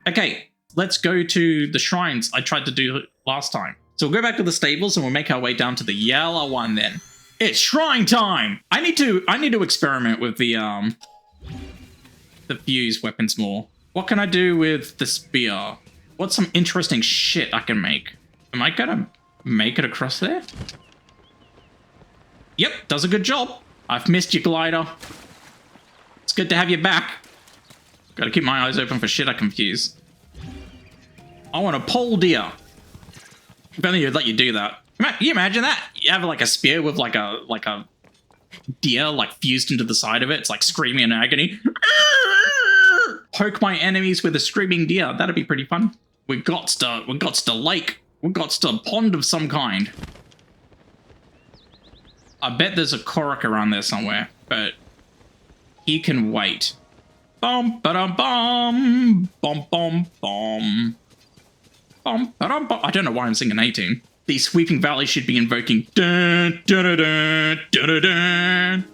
Okay, let's go to the shrines I tried to do last time. So we'll go back to the stables and we'll make our way down to the yellow one then. It's shrine time! I need to experiment with the fused weapons more. What can I do with the spear? What's some interesting shit I can make? Am I gonna make it across there? Yep, does a good job. I've missed you, glider. It's good to have you back. Gotta keep my eyes open for shit I confuse. I want a pole deer. If only you'd let you do that. Can you imagine that? You have like a spear with like a deer like fused into the side of it. It's like screaming in agony. Poke my enemies with a screaming deer. That'd be pretty fun. We got to lake. We got to pond of some kind. I bet there's a Korok around there somewhere, but he can wait. Bum ba dum bum bum bum bum bum ba dum bum. I don't know why I'm singing 18. These sweeping valleys should be invoking dun dun dun dun dun dun.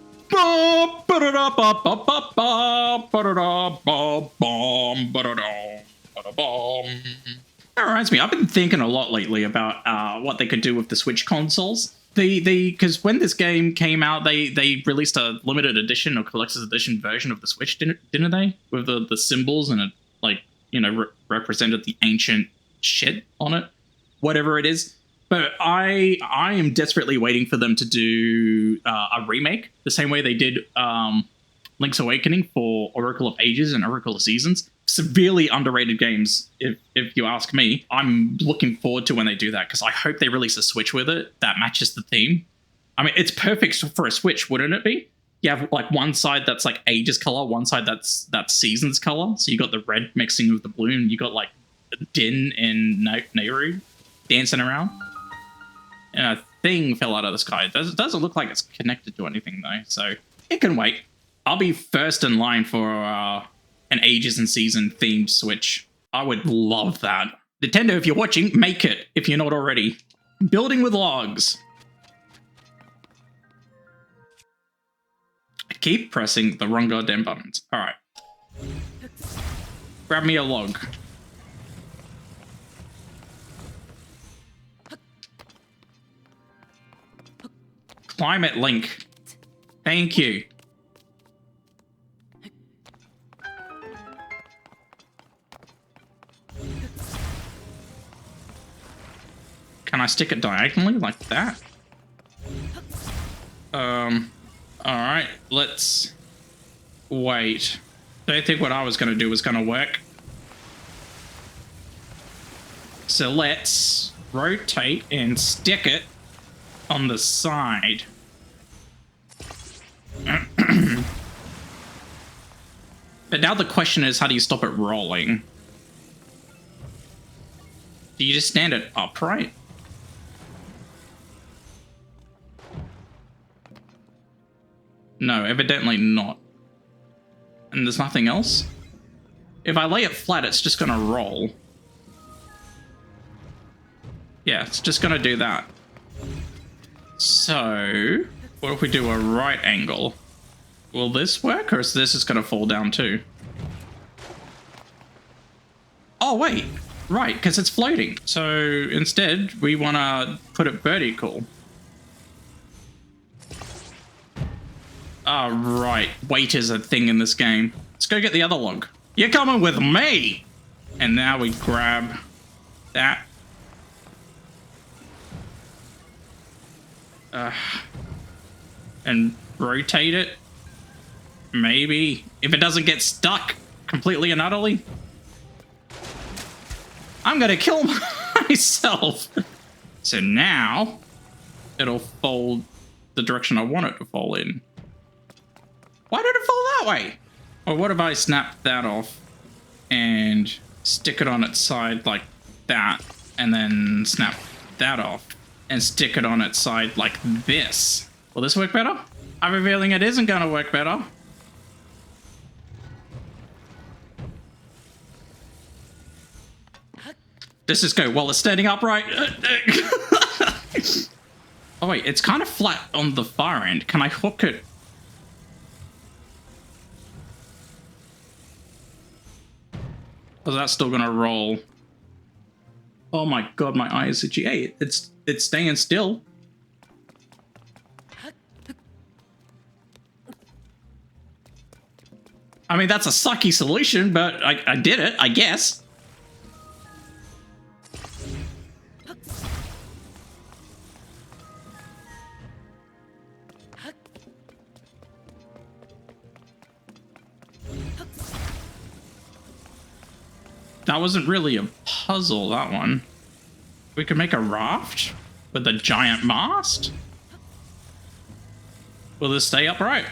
That reminds me, I've been thinking a lot lately about what they could do with the Switch consoles. Because when this game came out, they released a limited edition or collector's edition version of the Switch, didn't they? With the symbols and it, like, you know, represented the ancient shit on it, whatever it is. But I am desperately waiting for them to do a remake, the same way they did Link's Awakening for Oracle of Ages and Oracle of Seasons. Severely underrated games, if you ask me. I'm looking forward to when they do that, because I hope they release a Switch with it that matches the theme. I mean, it's perfect for a Switch, wouldn't it be? You have like one side that's like Ages color, one side that's Seasons color. So you got the red mixing with the blue, and you got like Din and Nehru dancing around. And a thing fell out of the sky. It doesn't look like it's connected to anything though, so it can wait. I'll be first in line for an Ages and Season themed Switch. I would love that. Nintendo, if you're watching, make it, if you're not already. Building with logs. I keep pressing the wrong goddamn buttons. Alright. Grab me a log. Climate link. Thank you. Can I stick it diagonally like that? Alright, let's wait. Don't think what I was going to do was going to work. So let's rotate and stick it on the side. But now the question is, how do you stop it rolling? Do you just stand it upright? No, evidently not. And there's nothing else? If I lay it flat, it's just gonna roll. Yeah, it's just gonna do that. So, what if we do a right angle? Will this work, or is this just gonna fall down too? Oh wait, right, because it's floating. So instead, we wanna put it vertical. Oh, right. Weight is a thing in this game. Let's go get the other log. You're coming with me! And now we grab that. And rotate it. Maybe. If it doesn't get stuck completely and utterly. I'm gonna kill myself. So now, it'll fold the direction I want it to fall in. Why did it fall that way? Or what if I snap that off and stick it on its side like that, and then snap that off and stick it on its side like this? Will this work better? I have a feeling it isn't going to work better. Let's just go while it's standing upright. Oh wait, it's kind of flat on the far end. Can I hook it? Or is that still gonna roll? Oh my god, my eye is itchy. Hey, it's staying still. I mean, that's a sucky solution, but I did it, I guess. That wasn't really a puzzle, that one. We could make a raft with a giant mast? Will this stay upright?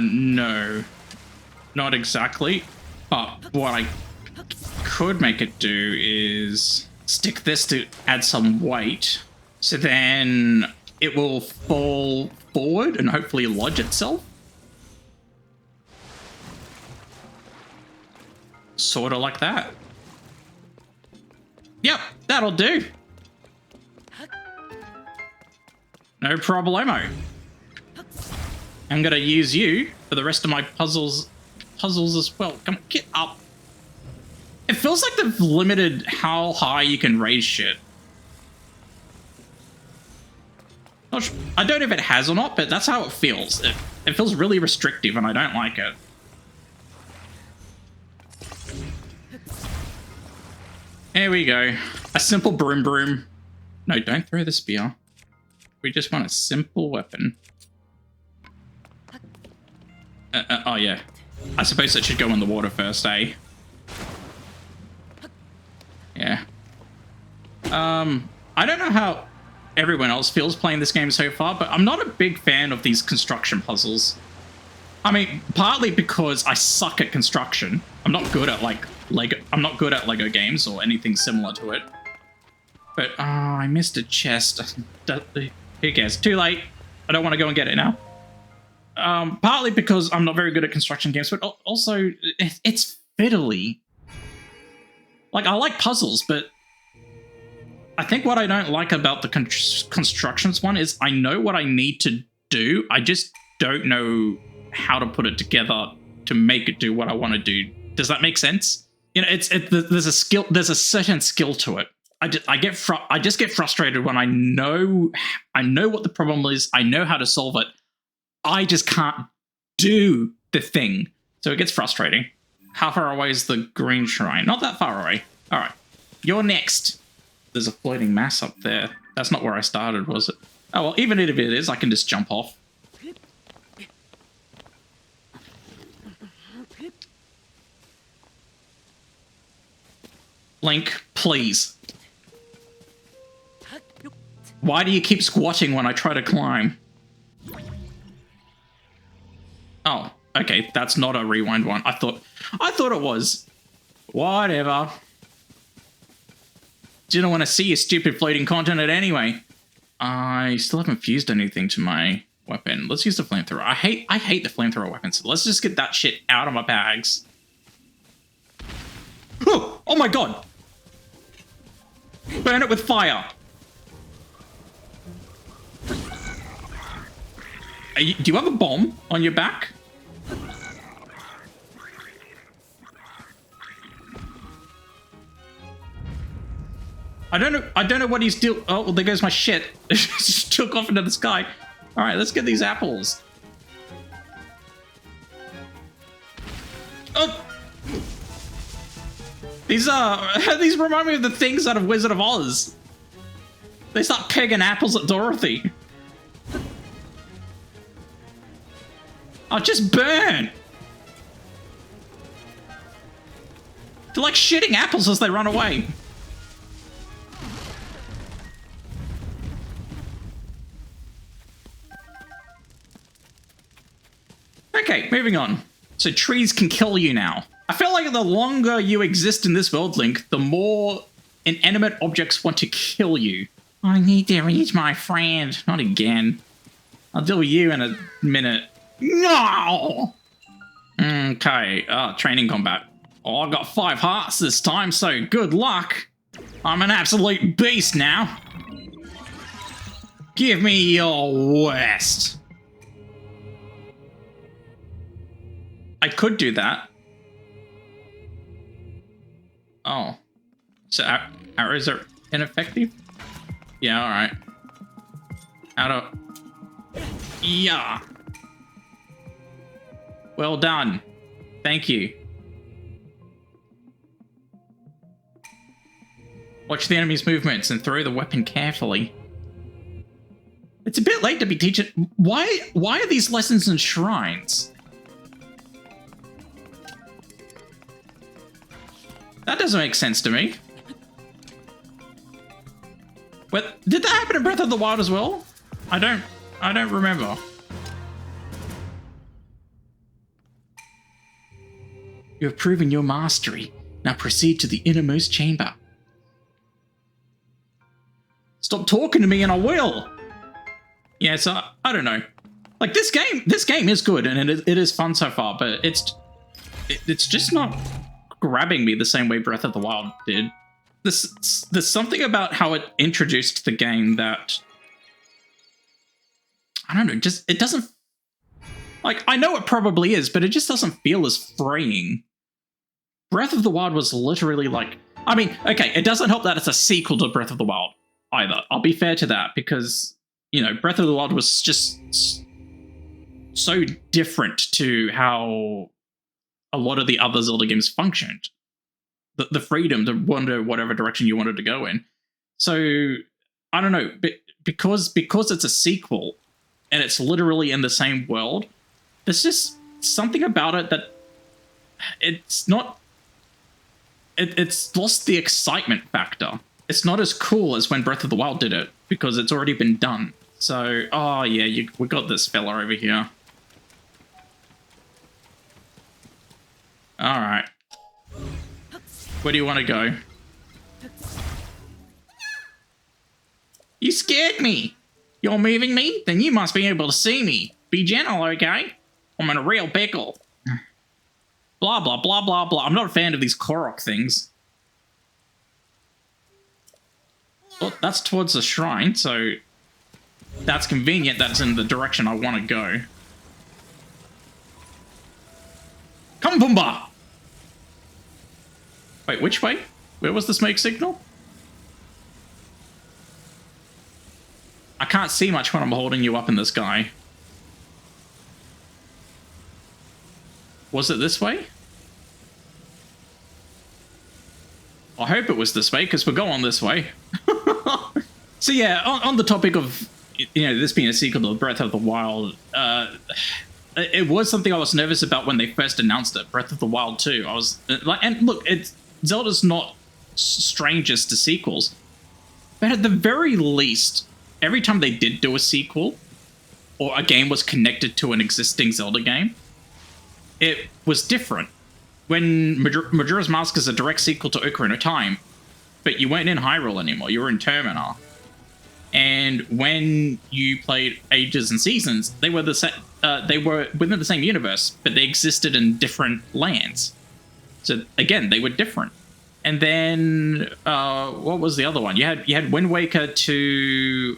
No. Not exactly. But what I could make it do is stick this to add some weight. So then it will fall forward and hopefully lodge itself. Sort of like that. Yep, that'll do. No problemo. I'm gonna use you for the rest of my puzzles as well. Come on, get up. It feels like they've limited how high you can raise shit. I don't know if it has or not, but that's how it feels. It feels really restrictive and I don't like it. There we go. A simple broom broom. No, don't throw the spear. We just want a simple weapon. Oh yeah. I suppose it should go in the water first, eh? Yeah. I don't know how everyone else feels playing this game so far, but I'm not a big fan of these construction puzzles. I mean, partly because I suck at construction. I'm not good at like Lego. I'm not good at Lego games or anything similar to it. But oh, I missed a chest. Who cares? Too late. I don't want to go and get it now. Partly because I'm not very good at construction games, but also it's fiddly. Like, I like puzzles, but I think what I don't like about the constructions one is I know what I need to do. I just don't know how to put it together to make it do what I want to do. Does that make sense? You know, there's a skill. There's a certain skill to it. I just get frustrated when I know what the problem is. I know how to solve it. I just can't do the thing. So it gets frustrating. How far away is the green shrine? Not that far away. All right, you're next. There's a floating mass up there. That's not where I started, was it? Oh, well, even if it is, I can just jump off. Link, please. Why do you keep squatting when I try to climb? Oh, okay, that's not a rewind one. I thought it was. Whatever. Didn't want to see your stupid floating continent anyway. I still haven't fused anything to my weapon. Let's use the flamethrower. I hate the flamethrower weapons. So let's just get that shit out of my bags. Oh my god! Burn it with fire. Do you have a bomb on your back? I don't know what he's doing. Oh, well, there goes my shit. It just took off into the sky. All right, let's get these apples. Oh! These remind me of the things out of Wizard of Oz. They start pegging apples at Dorothy. Oh, just burn! They're like shitting apples as they run away. Okay, moving on. So trees can kill you now. I feel like the longer you exist in this world, Link, the more inanimate objects want to kill you. I need to reach my friend. Not again. I'll deal with you in a minute. No! Okay, training combat. Oh, I got 5 hearts this time, so good luck. I'm an absolute beast now. Give me your worst. I could do that. Oh. So arrows are ineffective? Yeah, alright. Yeah. Well done. Thank you. Watch the enemy's movements and throw the weapon carefully. It's a bit late to be teaching. Why are these lessons in shrines? That doesn't make sense to me. But did that happen in Breath of the Wild as well? I don't remember. You have proven your mastery. Now proceed to the innermost chamber. Stop talking to me and I will. Yeah, so I don't know. Like this game is good and it is fun so far, but it's just not grabbing me the same way Breath of the Wild did. There's something about how it introduced the game that I don't know, just it doesn't, like, I know it probably is, but it just doesn't feel as freeing. Breath of the Wild was literally like, I mean, okay, it doesn't help that it's a sequel to Breath of the Wild either. I'll be fair to that because, you know, Breath of the Wild was just so different to how a lot of the other Zelda games functioned. The freedom to wander whatever direction you wanted to go in. So, I don't know, but because it's a sequel and it's literally in the same world, there's just something about it that it's not... It's lost the excitement factor. It's not as cool as when Breath of the Wild did it, because it's already been done. So, oh yeah, we got this fella over here. Alright. Where do you want to go? You scared me! You're moving me? Then you must be able to see me. Be gentle, okay? I'm in a real pickle. Blah, blah, blah, blah, blah. I'm not a fan of these Korok things. Well, that's towards the shrine, so that's convenient. That's in the direction I want to go. Come, Pumbaa! Wait, which way? Where was the smoke signal? I can't see much when I'm holding you up in the sky. Was it this way? I hope it was this way, because we're going this way. So yeah, on the topic of, you know, this being a sequel to Breath of the Wild, it was something I was nervous about when they first announced it, Breath of the Wild 2. I was like, and look, Zelda's not strangers to sequels, but at the very least, every time they did do a sequel, or a game was connected to an existing Zelda game, it was different. When Majora's Mask is a direct sequel to Ocarina of Time, but you weren't in Hyrule anymore, you were in Termina. And when you played Ages and Seasons, they were they were within the same universe, but they existed in different lands. So again, they were different. And then what was the other one? You had Wind Waker to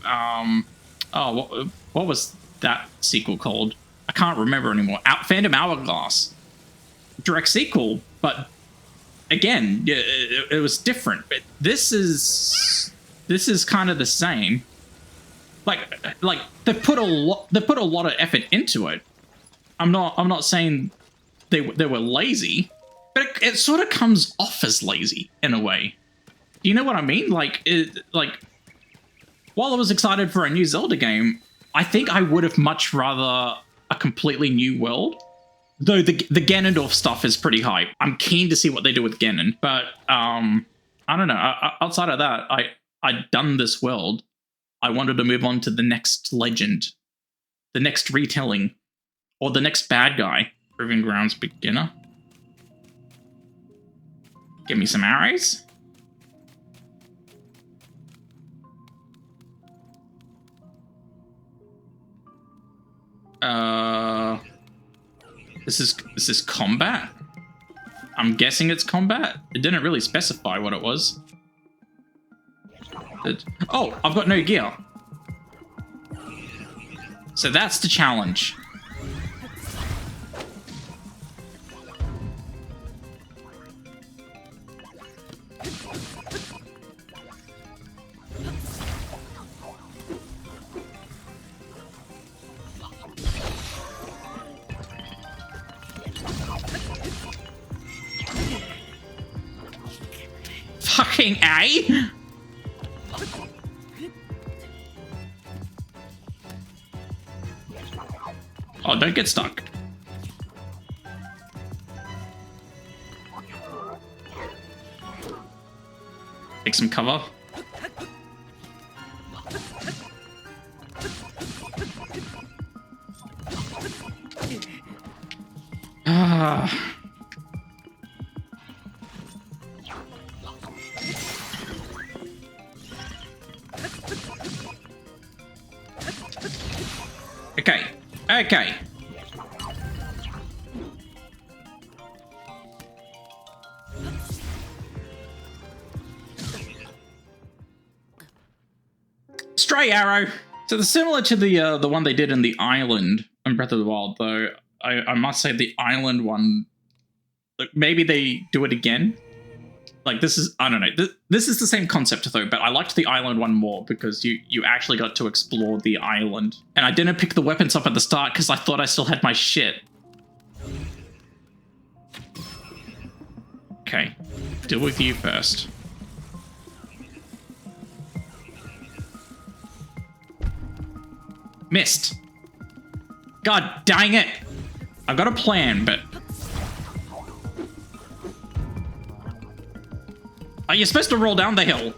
what was that sequel called? I can't remember anymore. Phantom Hourglass, direct sequel, but again, it was different. But this is kind of the same. Like they put a lot of effort into it. I'm not saying they were lazy, but it sort of comes off as lazy in a way. You know what I mean? Like while I was excited for a new Zelda game, I think I would have much rather a completely new world. Though the Ganondorf stuff is pretty hype. I'm keen to see what they do with Ganon, but I don't know. Outside of that, I'd done this world. I wanted to move on to the next legend, the next retelling, or the next bad guy. Proving Grounds beginner. Give me some arrows. Is this combat? I'm guessing it's combat. It didn't really specify what it was. Oh, I've got no gear. So that's the challenge. Fucking A? Oh, don't get stuck. Take some cover. Ah. Okay. Okay. Stray arrow. So they're similar to the one they did in the island on Breath of the Wild, though I must say the island one, maybe they do it again. Like this is, I don't know. This is the same concept though, but I liked the island one more because you actually got to explore the island. And I didn't pick the weapons up at the start because I thought I still had my shit. Okay, deal with you first. Missed. God dang it. I've got a plan, but... Are you supposed to roll down the hill?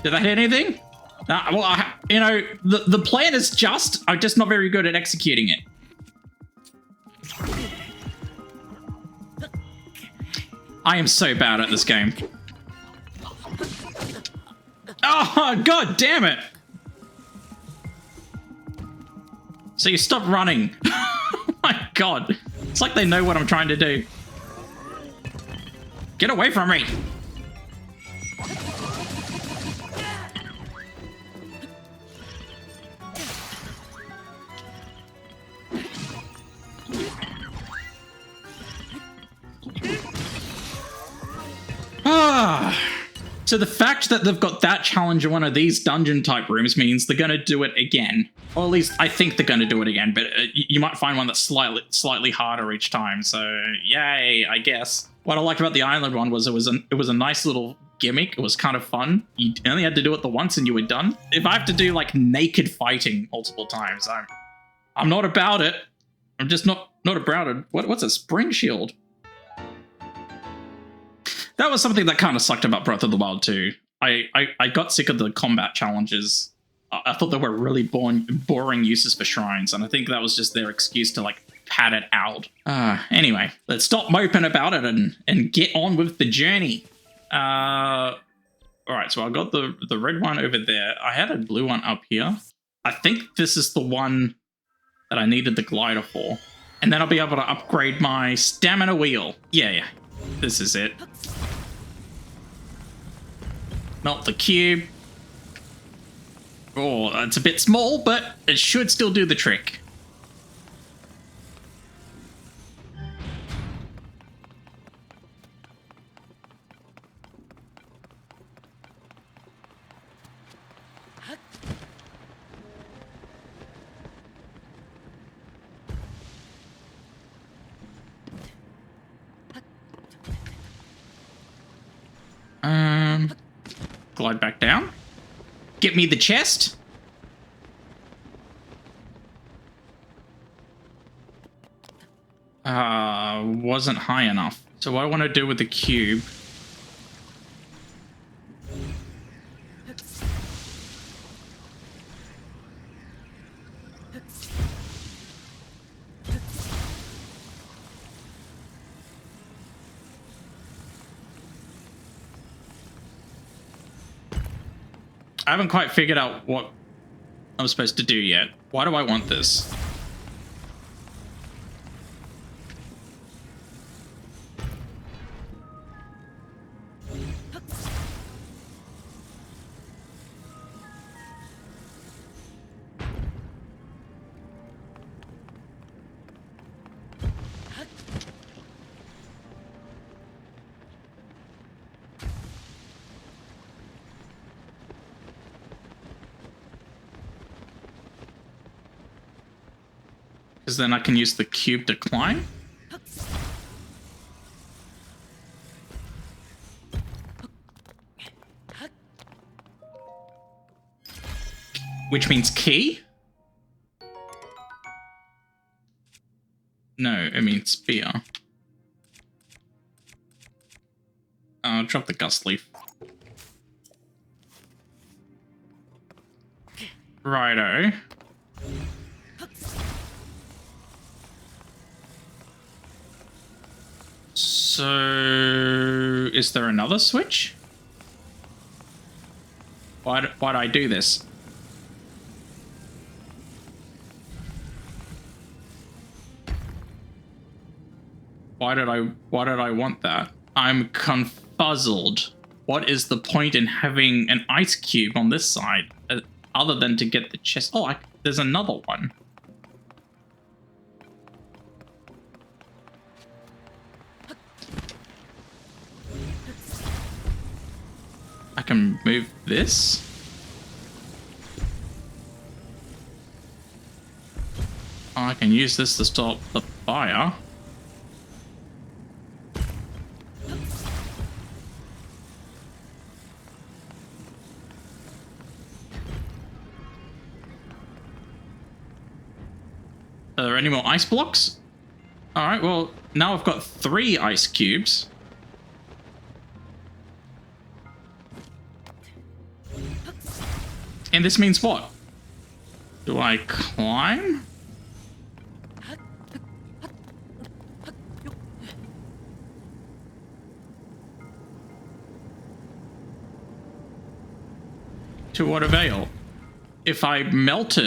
Did that hit anything? Well, you know, the plan is just... I'm just not very good at executing it. I am so bad at this game. Oh, god damn it! So you stop running. Oh my god. It's like they know what I'm trying to do. Get away from me! So the fact that they've got that challenge in one of these dungeon type rooms means they're going to do it again. Or at least I think they're going to do it again, but you might find one that's slightly harder each time. So yay, I guess. What I liked about the island one was it was a nice little gimmick. It was kind of fun. You only had to do it the once and you were done. If I have to do like naked fighting multiple times, I'm not about it. I'm just not about it. What's a spring shield? That was something that kind of sucked about Breath of the Wild too. I got sick of the combat challenges. I thought they were really boring uses for shrines, and I think that was just their excuse to like pad it out. Anyway, let's stop moping about it and get on with the journey. All right, so I got the red one over there. I had a blue one up here. I think this is the one that I needed the glider for, and then I'll be able to upgrade my stamina wheel. Yeah, this is it. Melt the cube. Oh, it's a bit small, but it should still do the trick. Glide back down. Get me the chest. Wasn't high enough. So what I want to do with the cube... I haven't quite figured out what I'm supposed to do yet. Why do I want this? Because then I can use the cube to climb. Which means key? No, it means spear. I'll drop the gust leaf. Righto. So, is there another switch? Why'd I do this? Why did I want that? I'm confuzzled. What is the point in having an ice cube on this side, other than to get the chest? Oh, there's another one. I can move this. I can use this to stop the fire. Are there any more ice blocks? Alright, well, now I've got 3 ice cubes. And this means what? Do I climb? To what avail? If I melt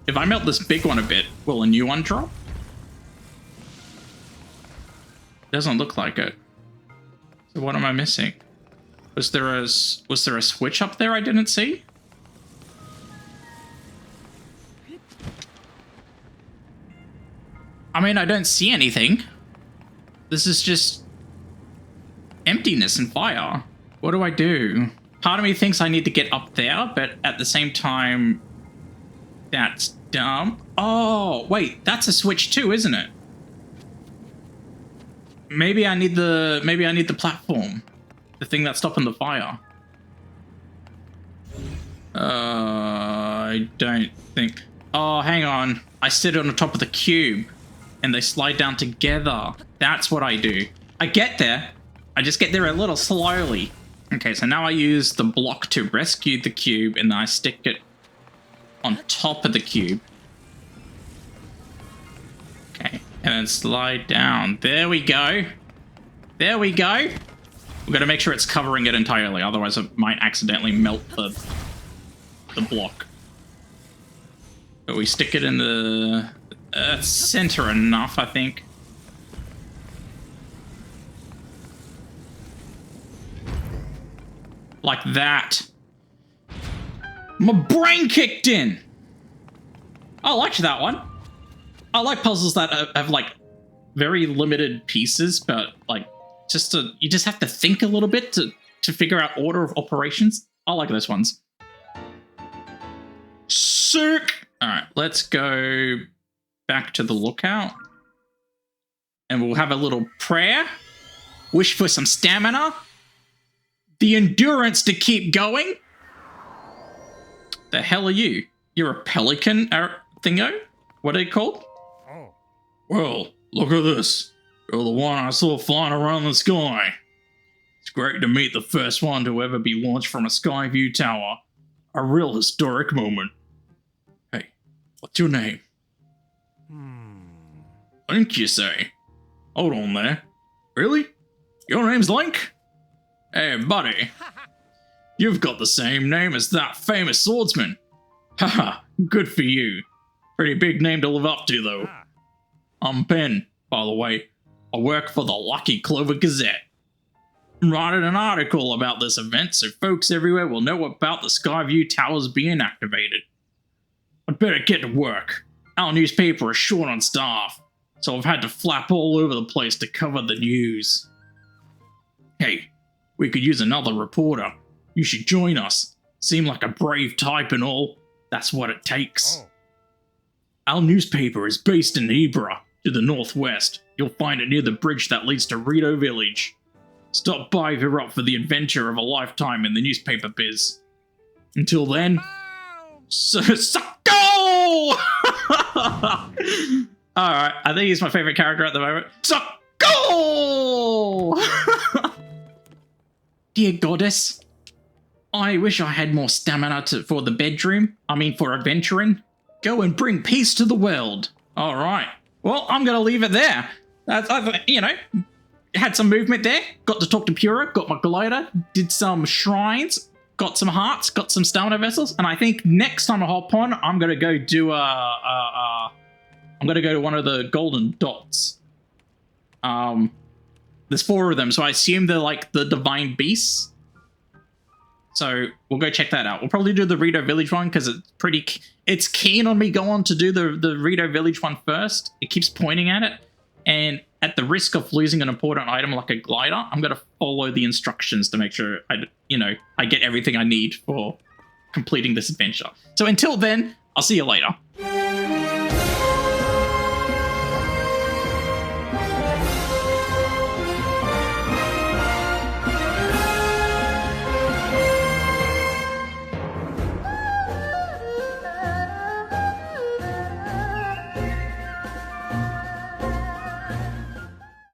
this big one a bit, will a new one drop? Doesn't look like it. So what am I missing? Was there a switch up there I didn't see? I mean, I don't see anything. This is just emptiness and fire. What do I do? Part of me thinks I need to get up there, but at the same time, that's dumb. Oh, wait, that's a switch too, isn't it? Maybe I need the platform. The thing that's stopping the fire. I don't think... Oh, hang on. I sit on the top of the cube, and they slide down together. That's what I do. I get there. I just get there a little slowly. Okay, so now I use the block to rescue the cube, and then I stick it on top of the cube. Okay, and then slide down. There we go. There we go. We've got to make sure it's covering it entirely, otherwise it might accidentally melt the block. But we stick it in the center enough, I think. Like that. My brain kicked in! I liked that one. I like puzzles that have like very limited pieces, but like you just have to think a little bit to figure out order of operations. I like those ones. Sick! Alright, let's go back to the lookout. And we'll have a little prayer. Wish for some stamina. The endurance to keep going. The hell are you? You're a pelican thingo? What are you called? Oh. Well, look at this. You're the one I saw flying around the sky. It's great to meet the first one to ever be launched from a Skyview tower. A real historic moment. Hey, what's your name? Link, you say? Hold on there. Really? Your name's Link? Hey, buddy. You've got the same name as that famous swordsman. Haha, good for you. Pretty big name to live up to, though. I'm Penn, by the way. I work for the Lucky Clover Gazette. I'm writing an article about this event so folks everywhere will know about the Skyview Towers being activated. I'd better get to work. Our newspaper is short on staff, so I've had to flap all over the place to cover the news. Hey, we could use another reporter. You should join us. Seem like a brave type and all. That's what it takes. Our newspaper is based in Ibra, to the northwest. You'll find it near the bridge that leads to Rito Village. Stop by if you're up for the adventure of a lifetime in the newspaper biz. Until then, suck go! Alright, I think he's my favorite character at the moment. Suck go! Dear goddess, I wish I had more stamina for the bedroom. For adventuring. Go and bring peace to the world. Alright. Well, I'm gonna leave it there. Had some movement there. Got to talk to Pura, got my glider, did some shrines, got some hearts, got some stamina vessels, and I think next time I hop on, I'm gonna go do I'm gonna go to one of the golden dots. There's 4 of them, so I assume they're like the divine beasts. So we'll go check that out. We'll probably do the Rito Village one because it's keen on me going to do the Rito Village one first. It keeps pointing at it, and at the risk of losing an important item like a glider, I'm gonna follow the instructions to make sure I get everything I need for completing this adventure. So until then, I'll see you later.